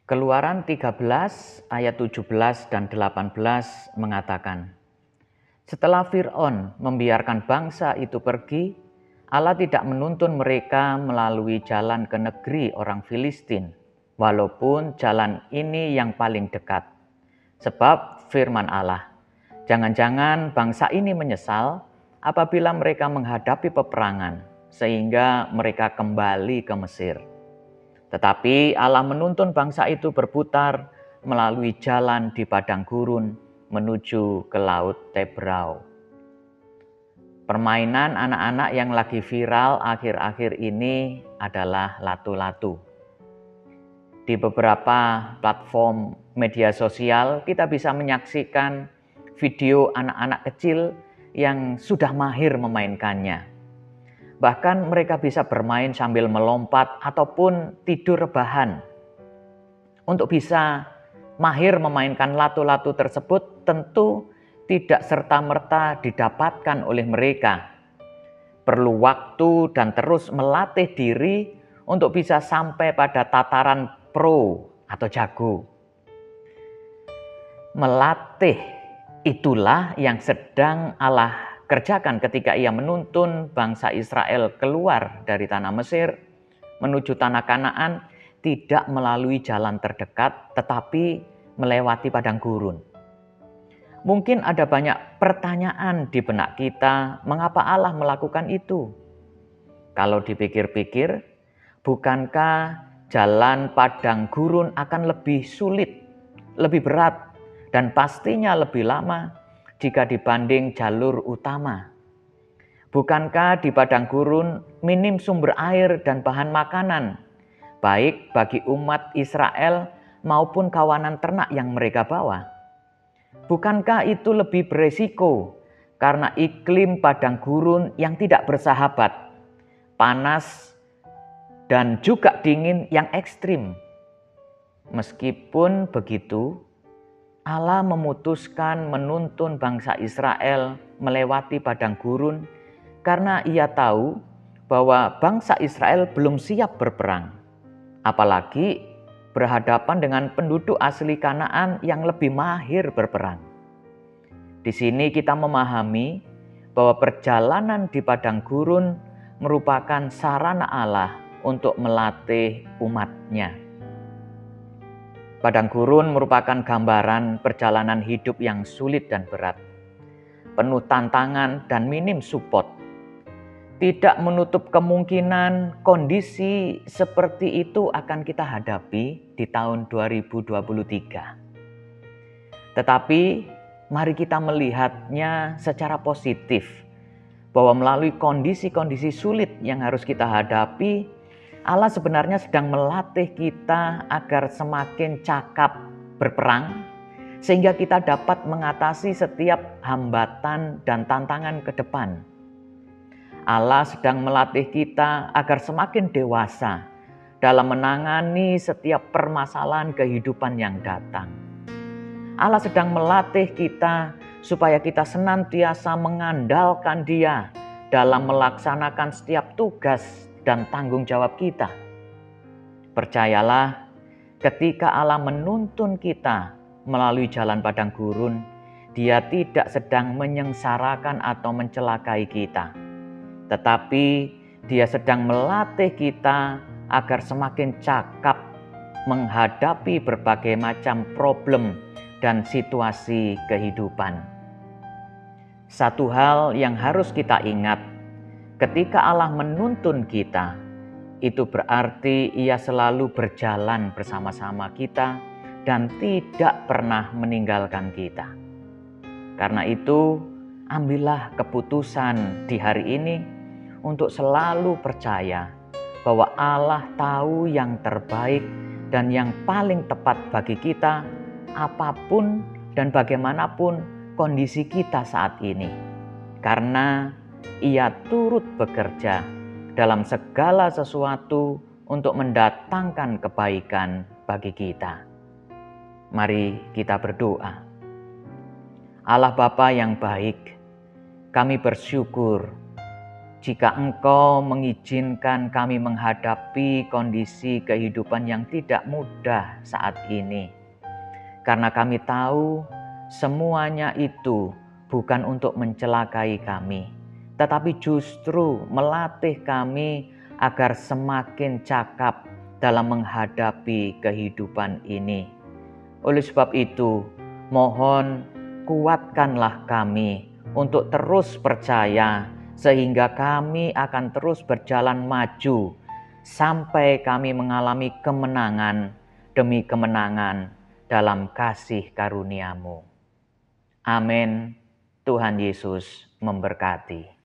Keluaran 13 ayat 17 dan 18 mengatakan, setelah Fir'aun membiarkan bangsa itu pergi, Allah tidak menuntun mereka melalui jalan ke negeri orang Filistin, walaupun jalan ini yang paling dekat. Sebab firman Allah, jangan-jangan bangsa ini menyesal apabila mereka menghadapi peperangan, sehingga mereka kembali ke Mesir. Tetapi Allah menuntun bangsa itu berputar melalui jalan di padang gurun menuju ke Laut Tebrau. Permainan anak-anak yang lagi viral akhir-akhir ini adalah latu-latu. Di beberapa platform media sosial kita bisa menyaksikan video anak-anak kecil yang sudah mahir memainkannya. Bahkan mereka bisa bermain sambil melompat ataupun tidur rebahan. Untuk bisa mahir memainkan latu-latu tersebut tentu tidak serta-merta didapatkan oleh mereka. Perlu waktu dan terus melatih diri untuk bisa sampai pada tataran pro atau jago. Melatih itulah yang sedang Allah kerjakan ketika ia menuntun bangsa Israel keluar dari tanah Mesir menuju tanah Kanaan, tidak melalui jalan terdekat tetapi melewati padang gurun. Mungkin ada banyak pertanyaan di benak kita, mengapa Allah melakukan itu? Kalau dipikir-pikir, bukankah jalan padang gurun akan lebih sulit, lebih berat, dan pastinya lebih lama jika dibanding jalur utama? Bukankah di padang gurun minim sumber air dan bahan makanan, baik bagi umat Israel maupun kawanan ternak yang mereka bawa? Bukankah itu lebih beresiko karena iklim padang gurun yang tidak bersahabat, panas dan juga dingin yang ekstrim? Meskipun begitu, Allah memutuskan menuntun bangsa Israel melewati padang gurun karena ia tahu bahwa bangsa Israel belum siap berperang. Apalagi berhadapan dengan penduduk asli Kanaan yang lebih mahir berperang. Di sini kita memahami bahwa perjalanan di padang gurun merupakan sarana Allah untuk melatih umat-Nya. Padang gurun merupakan gambaran perjalanan hidup yang sulit dan berat, penuh tantangan dan minim support. Tidak menutup kemungkinan kondisi seperti itu akan kita hadapi di tahun 2023. Tetapi mari kita melihatnya secara positif, bahwa melalui kondisi-kondisi sulit yang harus kita hadapi, Allah sebenarnya sedang melatih kita agar semakin cakap berperang, sehingga kita dapat mengatasi setiap hambatan dan tantangan ke depan. Allah sedang melatih kita agar semakin dewasa dalam menangani setiap permasalahan kehidupan yang datang. Allah sedang melatih kita supaya kita senantiasa mengandalkan Dia dalam melaksanakan setiap tugas dan tanggung jawab kita. Percayalah, ketika Allah menuntun kita melalui jalan padang gurun, Dia tidak sedang menyengsarakan atau mencelakai kita, tetapi Dia sedang melatih kita agar semakin cakap menghadapi berbagai macam problem dan situasi kehidupan. Satu hal yang harus kita ingat, ketika Allah menuntun kita, itu berarti Ia selalu berjalan bersama-sama kita dan tidak pernah meninggalkan kita. Karena itu, ambillah keputusan di hari ini untuk selalu percaya bahwa Allah tahu yang terbaik dan yang paling tepat bagi kita, apapun dan bagaimanapun kondisi kita saat ini. Karena Ia turut bekerja dalam segala sesuatu untuk mendatangkan kebaikan bagi kita. Mari kita berdoa. Allah Bapa yang baik, kami bersyukur Jika Engkau mengizinkan kami menghadapi kondisi kehidupan yang tidak mudah saat ini, karena kami tahu semuanya itu bukan untuk mencelakai kami, tetapi justru melatih kami agar semakin cakap dalam menghadapi kehidupan ini. Oleh sebab itu, mohon kuatkanlah kami untuk terus percaya, sehingga kami akan terus berjalan maju sampai kami mengalami kemenangan demi kemenangan dalam kasih karunia-Mu. Amin. Tuhan Yesus memberkati.